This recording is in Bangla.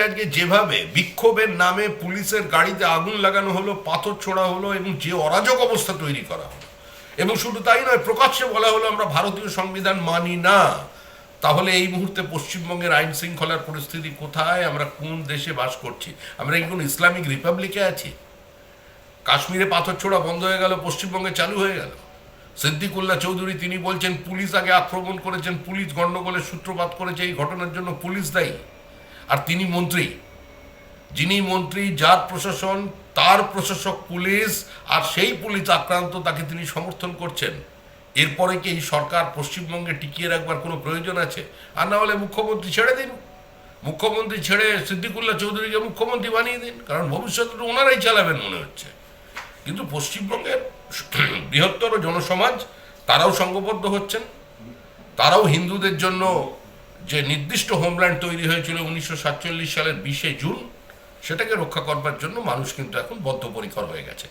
আজকে যেভাবে বিক্ষোভের নামে পুলিশের গাড়িতে আগুন লাগানো হলো, পাথর ছোড়া হলো এবং যে অরাজক অবস্থা তৈরি করা হলো, এবং শুধু তাই নয়, প্রকাশ্যে বলা হলো আমরা ভারতীয় সংবিধান মানি না, তাহলে এই মুহূর্তে পশ্চিমবঙ্গের আইন শৃঙ্খলার পরিস্থিতি কোথায়? আমরা কোন দেশে বাস করছি? আমরা কি কোনো ইসলামিক রিপাবলিকে আছি? কাশ্মীরে পাথর ছোড়া বন্ধ হয়ে গেল, পশ্চিমবঙ্গে চালু হয়ে গেল। সিদ্দিকুল্লাহ চৌধুরী তিনি বলছেন পুলিশ আগে আক্রমণ করেছেন, পুলিশ গণ্ডগোলের সূত্রপাত করেছে, এই ঘটনার জন্য পুলিশ দায়ী। আর তিনি মন্ত্রী, যিনি মন্ত্রী, যার প্রশাসন, তার প্রশাসক পুলিশ, আর সেই পুলিশ আক্রান্ত, তাকে তিনি সমর্থন করছেন। এরপরে কি এই সরকার পশ্চিমবঙ্গে টিকিয়ে রাখবার কোনো প্রয়োজন আছে? আর না হলে মুখ্যমন্ত্রী ছেড়ে দিন, মুখ্যমন্ত্রী ছেড়ে সিদ্দিকুল্লাহ চৌধুরীকে মুখ্যমন্ত্রী বানিয়ে দিন, কারণ ভবিষ্যতে তো ওনারাই চালাবেন মনে হচ্ছে। কিন্তু পশ্চিমবঙ্গের বৃহত্তর জনসমাজ তারাও সংঘবদ্ধ হচ্ছেন, তারাও হিন্দুদের জন্য যে নির্দিষ্ট হোমল্যান্ড তৈরি হয়েছিল 1947 সালের 20শে জুন, সেটাকে রক্ষা করবার জন্য মানুষ কিন্তু এখন বদ্ধপরিকর হয়ে গেছে।